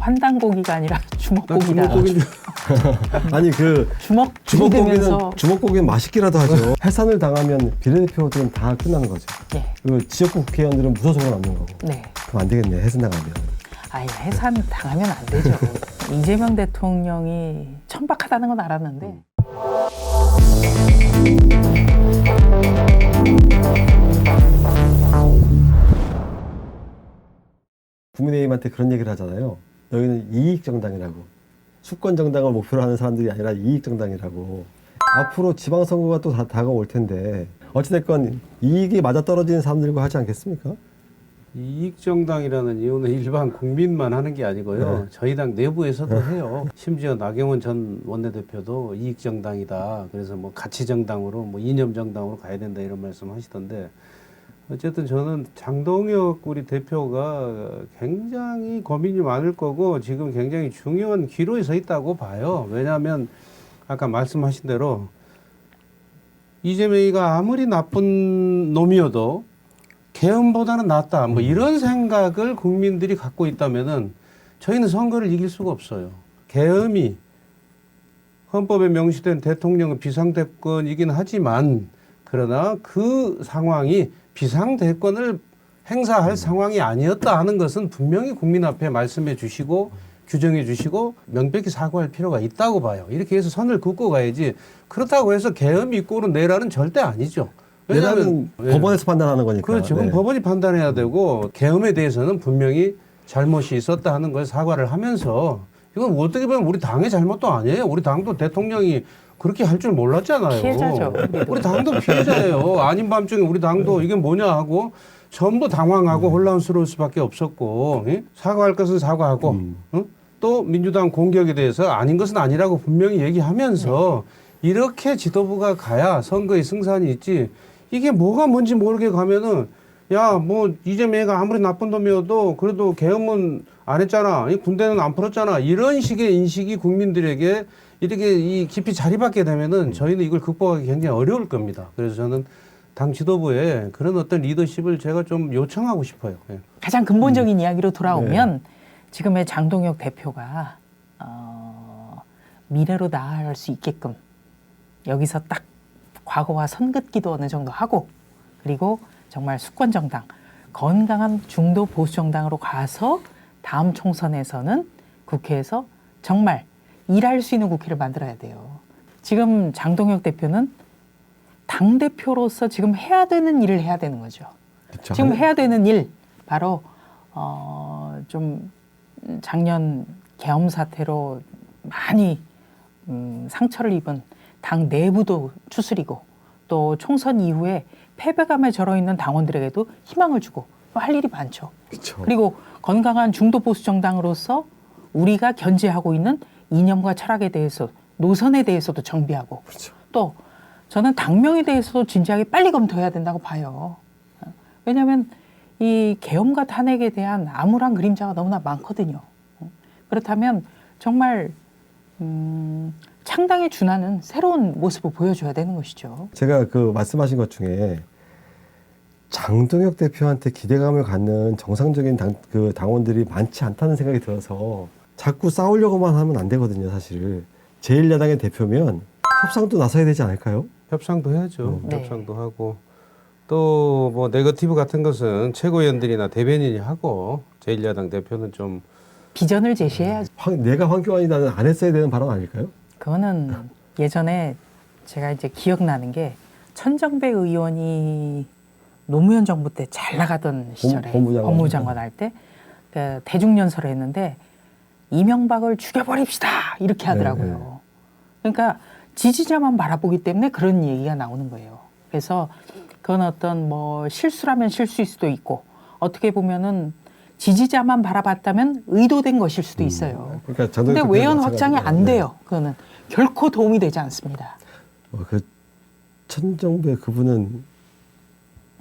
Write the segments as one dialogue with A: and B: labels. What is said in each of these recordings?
A: 환단고기가 아니라 주먹고기다.
B: 아니 그 주먹고기는 맛있기라도 하죠. 해산을 당하면 비례대표들은 다 끝나는 거죠.
A: 네.
B: 그 지역구 국회의원들은 무소속은 없는 거고.
A: 네.
B: 그럼 안 되겠네. 해산 당하면.
A: 아예 해산 당하면 안 되죠. 이재명 대통령이 천박하다는 건 알았는데.
B: 국민의힘한테 그런 얘기를 하잖아요. 너희는 이익정당이라고. 수권정당을 목표로 하는 사람들이 아니라 이익정당이라고. 앞으로 지방선거가 또 다가올 텐데 어찌됐건 이익이 맞아떨어지는 사람들과 하지 않겠습니까?
C: 이익정당이라는 이유는 일반 국민만 하는 게 아니고요.
B: 네.
C: 저희 당 내부에서도 해요. 심지어 나경원 전 원내대표도 이익정당이다. 그래서 뭐 가치정당으로 뭐 이념정당으로 가야 된다 이런 말씀 하시던데 어쨌든 저는 장동혁 우리 대표가 굉장히 고민이 많을 거고 지금 굉장히 중요한 기로에 서 있다고 봐요. 왜냐하면 아까 말씀하신 대로 이재명이가 아무리 나쁜 놈이어도 계엄보다는 낫다. 뭐 이런 생각을 국민들이 갖고 있다면은 저희는 선거를 이길 수가 없어요. 계엄이 헌법에 명시된 대통령은 비상대권이긴 하지만 그러나 그 상황이 비상대권을 행사할 상황이 아니었다 하는 것은 분명히 국민 앞에 말씀해 주시고 규정해 주시고 명백히 사과할 필요가 있다고 봐요. 이렇게 해서 선을 긋고 가야지 그렇다고 해서 계엄이 있고는 내라는 절대 아니죠.
B: 내라는 법원에서 판단하는 거니까.
C: 그렇죠. 그럼 법원이 판단해야 되고 계엄에 대해서는 분명히 잘못이 있었다 하는 걸 사과를 하면서 이건 어떻게 보면 우리 당의 잘못도 아니에요. 우리 당도 대통령이 그렇게 할 줄 몰랐잖아요.
A: 피해자죠.
C: 우리 당도 피해자예요. 아닌 밤중에 우리 당도 이게 뭐냐 하고 전부 당황하고 혼란스러울 수밖에 없었고 사과할 것은 사과하고 또 민주당 공격에 대해서 아닌 것은 아니라고 분명히 얘기하면서 이렇게 지도부가 가야 선거의 승산이 있지 이게 뭐가 뭔지 모르게 가면은 야 뭐 이재명이가 아무리 나쁜 놈이어도 그래도 계엄은 안 했잖아. 군대는 안 풀었잖아. 이런 식의 인식이 국민들에게 이렇게 이 깊이 자리받게 되면은 저희는 이걸 극복하기 굉장히 어려울 겁니다. 그래서 저는 당 지도부에 그런 어떤 리더십을 제가 좀 요청하고 싶어요. 예.
A: 가장 근본적인 이야기로 돌아오면 지금의 장동혁 대표가 미래로 나아갈 수 있게끔 여기서 딱 과거와 선긋기도 어느 정도 하고 그리고 정말 수권정당, 건강한 중도 보수정당으로 가서 다음 총선에서는 국회에서 정말 일할 수 있는 국회를 만들어야 돼요. 지금 장동혁 대표는 당대표로서 지금 해야 되는 일을 해야 되는 거죠.
B: 그쵸.
A: 지금 해야 되는 일 바로 좀 작년 계엄 사태로 많이 상처를 입은 당 내부도 추스리고 또 총선 이후에 패배감에 절어있는 당원들에게도 희망을 주고 할 일이 많죠.
B: 그쵸.
A: 그리고 건강한 중도 보수 정당으로서 우리가 견지하고 있는 이념과 철학에 대해서 노선에 대해서도 정비하고
B: 그렇죠.
A: 또 저는 당명에 대해서도 진지하게 빨리 검토해야 된다고 봐요. 왜냐하면 이 계엄과 탄핵에 대한 암울한 그림자가 너무나 많거든요. 그렇다면 정말 창당에 준하는 새로운 모습을 보여줘야 되는 것이죠.
B: 제가 그 말씀하신 것 중에 장동혁 대표한테 기대감을 갖는 정상적인 당원들이 많지 않다는 생각이 들어서 자꾸 싸우려고만 하면 안 되거든요, 사실. 제1야당의 대표면 협상도 나서야 되지 않을까요?
C: 협상도 해야죠.
A: 네.
C: 협상도 하고 또 뭐 네거티브 같은 것은 최고위원들이나 대변인이 하고 제1야당 대표는 좀
A: 비전을 제시해야죠.
B: 내가 황교안이라는 안 했어야 되는 발언 아닐까요?
A: 그거는 예전에 제가 이제 기억나는 게 천정배 의원이 노무현 정부 때 잘 나가던 시절에 법무장관 할 때 그 대중연설을 했는데 이명박을 죽여버립시다 이렇게 하더라고요. 그러니까 지지자만 바라보기 때문에 그런 얘기가 나오는 거예요. 그래서 그건 어떤 뭐 실수라면 실수일 수도 있고 어떻게 보면은 지지자만 바라봤다면 의도된 것일 수도 있어요.
B: 그러니까
A: 근데 외연 확장이 안 돼요. 그거는 결코 도움이 되지 않습니다.
B: 그 천정배 그분은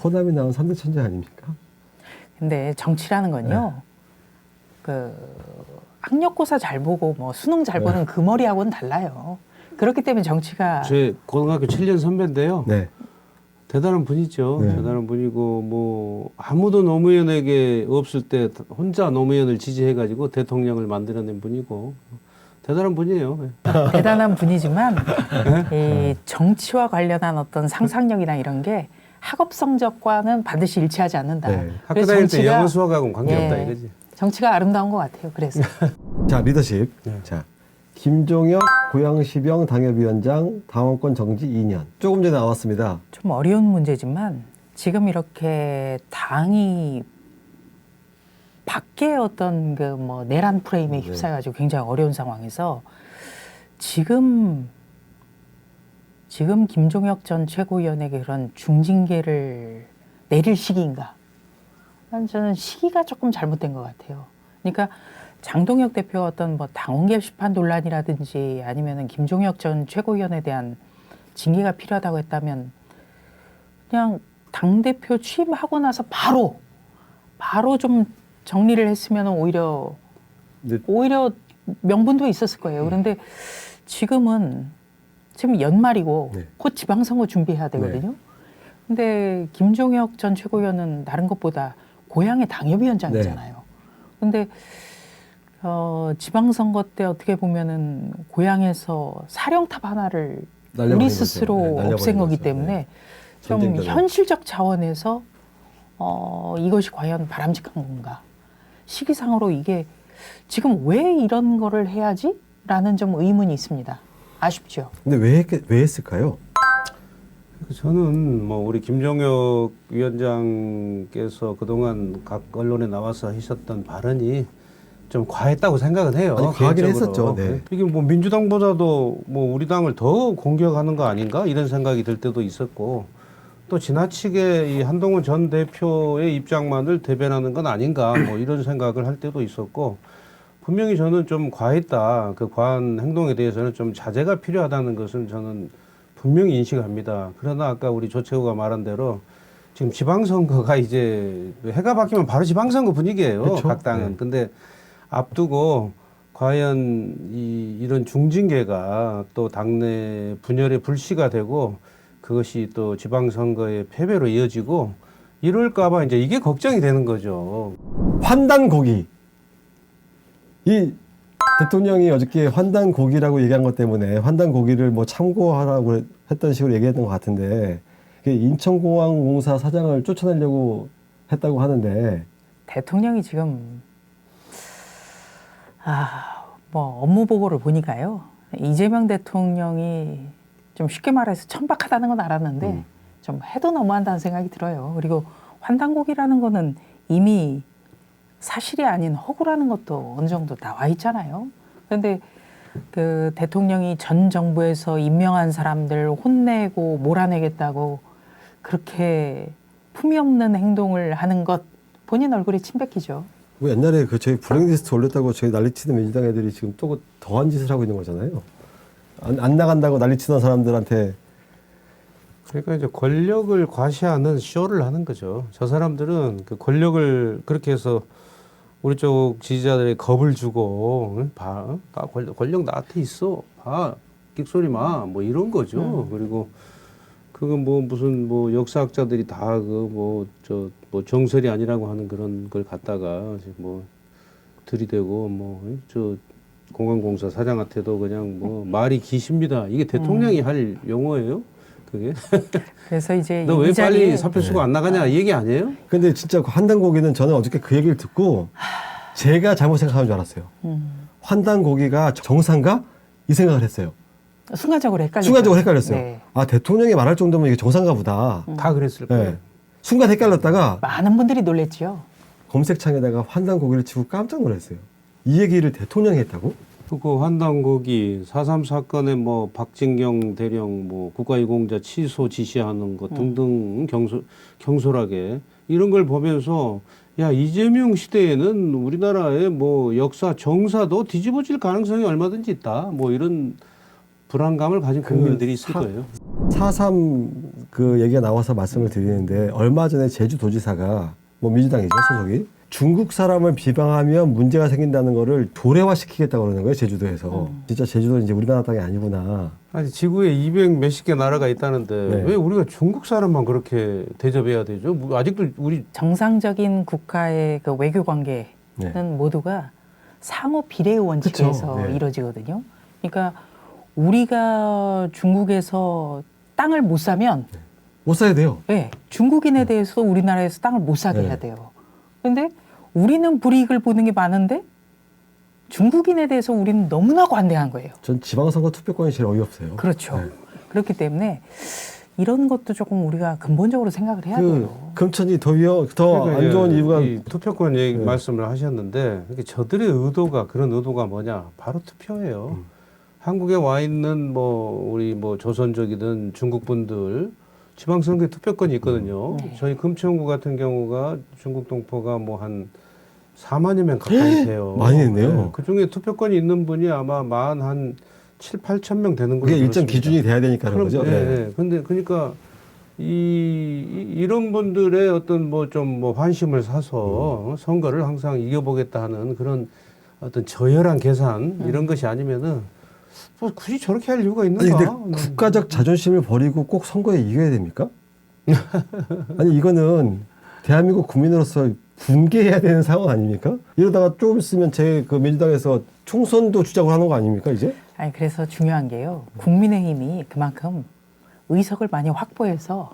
B: 호남이 나온 3대 천재 아닙니까?
A: 근데 정치라는 건요. 그 학력고사 잘 보고 뭐 수능 잘 보는 그 머리하고는 달라요. 그렇기 때문에 정치가
C: 제 고등학교 7년 선배인데요.
B: 네.
C: 대단한 분이죠.
B: 네.
C: 대단한 분이고 뭐 아무도 노무현에게 없을 때 혼자 노무현을 지지해가지고 대통령을 만들어낸 분이고 대단한 분이에요.
A: 대단한 분이지만 이 정치와 관련한 어떤 상상력이나 이런 게 학업 성적과는 반드시 일치하지 않는다.
B: 네.
C: 학교
A: 그래서
C: 다닐 때
A: 정치가-
C: 영어 수학하고는 관계없다
A: 예.
C: 이거지.
A: 정치가 아름다운 것 같아요. 그래서
B: 자, 리더십.
C: 네.
B: 자, 김종혁 고양시병 당협위원장 당원권 정지 2년. 조금 전에 나왔습니다.
A: 좀 어려운 문제지만 지금 이렇게 당이 밖에 어떤 그 뭐 내란 프레임에 휩싸여가지고 굉장히 어려운 상황에서 지금 김종혁 전 최고위원에게 그런 중징계를 내릴 시기인가? 저는 시기가 조금 잘못된 것 같아요. 그러니까 장동혁 대표가 어떤 뭐 당원 게시판 논란이라든지 아니면은 김종혁 전 최고위원에 대한 징계가 필요하다고 했다면 그냥 당 대표 취임하고 나서 바로 좀 정리를 했으면 오히려
B: 근데
A: 명분도 있었을 거예요. 그런데 지금 연말이고
B: 네.
A: 곧 지방선거 준비해야 되거든요. 근데 김종혁 전 최고위원은 다른 것보다 고향의 당협위원장이잖아요. 근데 지방선거 때 어떻게 보면은 고향에서 사령탑 하나를
B: 날려버린
A: 우리
B: 거죠.
A: 스스로
B: 네, 날려버린
A: 없앤 거기
B: 거죠.
A: 때문에
B: 네.
A: 좀
B: 전쟁터죠.
A: 현실적 차원에서 이것이 과연 바람직한 건가? 시기상으로 이게 지금 왜 이런 거를 해야지? 라는 좀 의문이 있습니다. 아쉽죠.
B: 근데 왜 했을까요?
C: 저는 뭐 우리 김종혁 위원장께서 그동안 각 언론에 나와서 하셨던 발언이 좀 과했다고 생각은 해요.
B: 아니, 과하긴
C: 개인적으로.
B: 했었죠. 네.
C: 이게 뭐 민주당보다도 뭐 우리 당을 더 공격하는 거 아닌가 이런 생각이 들 때도 있었고 또 지나치게 이 한동훈 전 대표의 입장만을 대변하는 건 아닌가 뭐 이런 생각을 할 때도 있었고 분명히 저는 좀 과했다. 그 과한 행동에 대해서는 좀 자제가 필요하다는 것은 저는 분명히 인식합니다. 그러나 아까 우리 조채호가 말한 대로 지금 지방선거가 이제 해가 바뀌면 바로 지방선거 분위기예요.
B: 그렇죠.
C: 각 당은.
B: 네.
C: 근데 앞두고 과연 이런 중징계가 또 당내 분열의 불씨가 되고 그것이 또 지방선거의 패배로 이어지고 이럴까봐 이제 이게 걱정이 되는 거죠.
B: 환단고기. 이 대통령이 어저께 환단고기라고 얘기한 것 때문에 환단고기를 뭐 참고하라고 했던 식으로 얘기했던 것 같은데 인천공항공사 사장을 쫓아내려고 했다고 하는데
A: 대통령이 지금 뭐 업무 보고를 보니까요. 이재명 대통령이 좀 쉽게 말해서 천박하다는 건 알았는데 좀 해도 너무한다는 생각이 들어요. 그리고 환단곡이라는 거는 이미 사실이 아닌 허구라는 것도 어느 정도 나와 있잖아요. 그런데 그 대통령이 전 정부에서 임명한 사람들 혼내고 몰아내겠다고 그렇게 품위 없는 행동을 하는 것 본인 얼굴이 침뱉기죠.
B: 뭐 옛날에 그 저희 블랙리스트 올렸다고 저희 난리치는 민주당 애들이 지금 또 더한 짓을 하고 있는 거잖아요. 안 나간다고 난리치던 사람들한테
C: 그러니까 이제 권력을 과시하는 쇼를 하는 거죠. 저 사람들은 그 권력을 그렇게 해서 우리 쪽 지지자들의 겁을 주고 봐, 나 권력 나한테 있어, 봐, 끽소리 마, 뭐 이런 거죠. 그리고 그건 뭐 무슨 뭐 역사학자들이 다 그 뭐 저 뭐 정설이 아니라고 하는 그런 걸 갖다가 뭐 들이대고 뭐 저 공항공사 사장한테도 그냥 뭐 말이 기십니다. 이게 대통령이 할 용어예요? 그게?
A: 그래서 이제
C: 너 왜
A: 이 자리에
C: 빨리 사표 쓰고 안 나가냐 이 얘기 아니에요?
B: 근데 진짜 그 환단고기는 저는 어저께 그 얘기를 듣고 제가 잘못 생각하는 줄 알았어요. 환단고기가 정상가? 이 생각을 했어요.
A: 순간적으로 헷갈렸어요.
B: 순간적으로 헷갈렸어요.
A: 네.
B: 아, 대통령이 말할 정도면 이게 정상가 보다.
C: 다 그랬을 거예요.
B: 네. 순간 헷갈렸다가
A: 많은 분들이 놀랬죠.
B: 검색창에다가 환단고기를 치고 깜짝 놀랐어요. 이 얘기를 대통령이 했다고?
C: 그 환단고기 4.3 사건에 뭐 박진경 대령 뭐 국가유공자 취소 지시하는 것 등등 경솔하게 이런 걸 보면서 야 이재명 시대에는 우리나라의 뭐 역사 정사도 뒤집어질 가능성이 얼마든지 있다. 뭐 이런 불안감을 가진 국민들이 있을 거예요.
B: 4.3 그 얘기가 나와서 말씀을 드리는데 얼마 전에 제주도지사가 뭐 민주당이죠 소속이 중국 사람을 비방하면 문제가 생긴다는 거를 도래화시키겠다고 그러는 거예요, 제주도에서. 진짜 제주도는 이제 우리나라 땅이 아니구나.
C: 아니 지구에 200 몇십 개 나라가 있다는데
B: 네.
C: 왜 우리가 중국 사람만 그렇게 대접해야 되죠? 아직도 우리
A: 정상적인 국가의 그 외교 관계는
B: 네.
A: 모두가 상호 비례의 원칙에서
B: 그쵸. 네.
A: 이루어지거든요. 그러니까 우리가 중국에서 땅을 못 사면
B: 못 사야 돼요.
A: 네, 중국인에 대해서 우리나라에서 땅을 못 사게
B: 네.
A: 해야 돼요. 그런데 우리는 불이익을 보는 게 많은데 중국인에 대해서 우리는 너무나 관대한 거예요.
B: 전 지방선거 투표권이 제일 어이없어요.
A: 그렇죠.
B: 네.
A: 그렇기 때문에 이런 것도 조금 우리가 근본적으로 생각을 해야
B: 그
A: 돼요.
B: 금천이 더 안 좋은 이유가
C: 이 투표권 얘기
B: 네.
C: 말씀을 하셨는데 이게 저들의 의도가 그런 의도가 뭐냐? 바로 투표예요. 한국에 와 있는 뭐 우리 뭐 조선족이든 중국 분들 지방선거에 투표권이 있거든요.
A: 네.
C: 저희 금천구 같은 경우가 중국 동포가 뭐 한 4만여 명 가까이 돼요.
B: 많이 있네요.
C: 그 중에 투표권이 있는 분이 아마 한 7, 8천 명 되는 걸로
B: 그게 일정
C: 들었습니다.
B: 기준이 돼야 되니까 그런 거죠.
C: 예,
B: 네.
C: 예. 근데 그러니까 이런 분들의 어떤 뭐 좀 뭐 환심을 사서 선거를 항상 이겨보겠다 하는 그런 어떤 저열한 계산 이런 것이 아니면은 뭐 굳이 저렇게 할 이유가
B: 아니
C: 있는가?
B: 근데 국가적 자존심을 버리고 꼭 선거에 이겨야 됩니까? 아니 이거는 대한민국 국민으로서 분개해야 되는 상황 아닙니까? 이러다가 조금 있으면 제 그 민주당에서 총선도 주자고 하는 거 아닙니까 이제?
A: 아니 그래서 중요한 게요. 국민의힘이 그만큼 의석을 많이 확보해서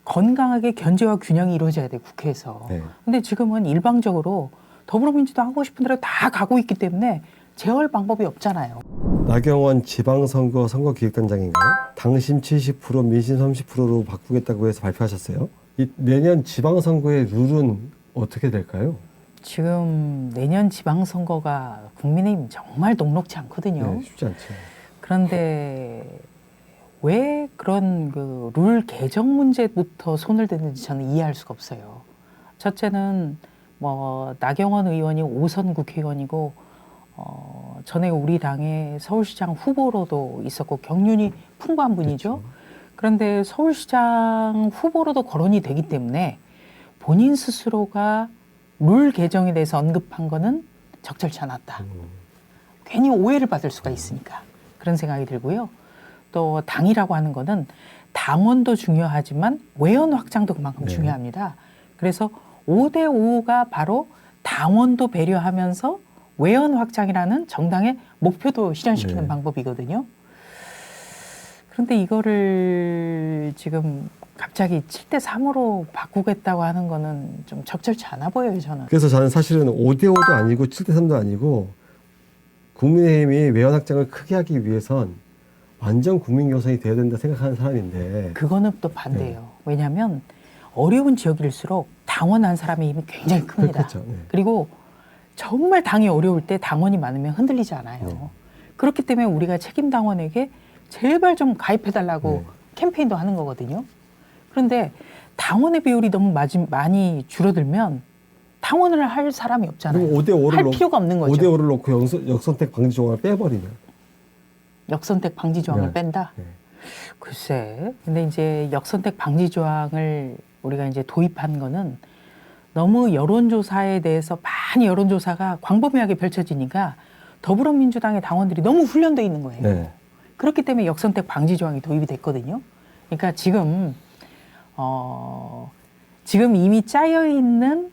A: 건강하게 견제와 균형이 이루어져야 돼 국회에서.
B: 네.
A: 근데 지금은 일방적으로 더불어민주당 하고 싶은 대로 다 가고 있기 때문에 제어할 방법이 없잖아요.
B: 나경원 지방선거 선거기획단장인가요? 당심 70% 민심 30%로 바꾸겠다고 해서 발표하셨어요. 이 내년 지방선거의 룰은 어떻게 될까요?
A: 지금 내년 지방선거가 국민의힘 정말 녹록지 않거든요.
B: 네, 쉽지 않죠.
A: 그런데 왜 그런 그 룰 개정 문제부터 손을 대는지 저는 이해할 수가 없어요. 첫째는 뭐 나경원 의원이 5선 국회의원이고 전에 우리 당의 서울시장 후보로도 있었고 경륜이 풍부한 분이죠.
B: 그렇죠.
A: 그런데 서울시장 후보로도 거론이 되기 때문에 본인 스스로가 룰 개정에 대해서 언급한 거는 적절치 않았다. 괜히 오해를 받을 수가 있으니까 그런 생각이 들고요. 또 당이라고 하는 거는 당원도 중요하지만 외연 확장도 그만큼
B: 네.
A: 중요합니다. 그래서 5대5가 바로 당원도 배려하면서 외연 확장이라는 정당의 목표도 실현시키는
B: 네.
A: 방법이거든요. 그런데 이거를 지금 갑자기 7대3으로 바꾸겠다고 하는 거는 좀 적절치 않아 보여요, 저는.
B: 그래서 저는 사실은 5대5도 아니고 7대3도 아니고 국민의힘이 외연 확장을 크게 하기 위해선 완전 국민 경선이 돼야 된다 생각하는 사람인데
A: 그거는 또 반대예요. 왜냐하면 어려운 지역일수록 당원 한 사람의 힘이 굉장히 큽니다.
B: 그렇죠. 네.
A: 그리고 정말 당이 어려울 때 당원이 많으면 흔들리지 않아요.
B: 네.
A: 그렇기 때문에 우리가 책임 당원에게 제발 좀 가입해달라고
B: 네.
A: 캠페인도 하는 거거든요. 그런데 당원의 비율이 너무 많이 줄어들면 당원을 할 사람이 없잖아요.
B: 그리고 5대5를
A: 할 필요가 없는 거죠.
B: 5대5를 놓고 역선택 방지 조항을 빼버리면
A: 역선택 방지 조항을
B: 네.
A: 뺀다.
B: 네.
A: 글쎄, 근데 이제 역선택 방지 조항을 우리가 이제 도입한 거는 너무 여론조사에 대해서 많이 여론조사가 광범위하게 펼쳐지니까 더불어민주당의 당원들이 너무 훈련되어 있는 거예요.
B: 네.
A: 그렇기 때문에 역선택 방지 조항이 도입이 됐거든요. 그러니까 지금 지금 이미 짜여 있는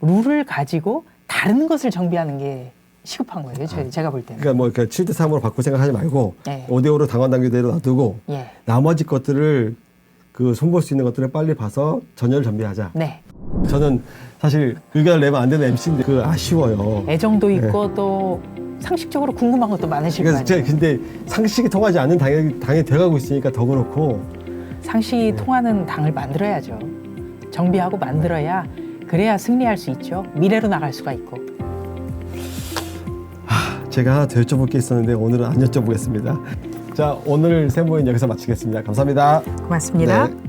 A: 룰을 가지고 다른 것을 정비하는 게 시급한 거예요. 제가 볼 때는.
B: 그러니까 뭐 7대3으로 바꿀 생각하지 말고
A: 네.
B: 5대5로 당원 당규대로 놔두고
A: 예.
B: 나머지 것들을 그 손볼 수 있는 것들을 빨리 봐서 전열을 정비하자.
A: 네.
B: 저는 사실 의견을 내면 안 되는 MC인데 그 아쉬워요.
A: 애정도 있고 또 상식적으로 궁금한 것도 많으실 거
B: 그래서 제가
A: 아니에요.
B: 근데 상식이 통하지 않는 당이 돼가고 있으니까 더 그렇고
A: 상식이 통하는 당을 만들어야죠. 정비하고 만들어야 그래야 승리할 수 있죠. 미래로 나갈 수가 있고.
B: 제가 하나 더 여쭤볼 게 있었는데 오늘은 안 여쭤보겠습니다. 자, 오늘 세모인 여기서 마치겠습니다. 감사합니다.
A: 고맙습니다.
B: 네.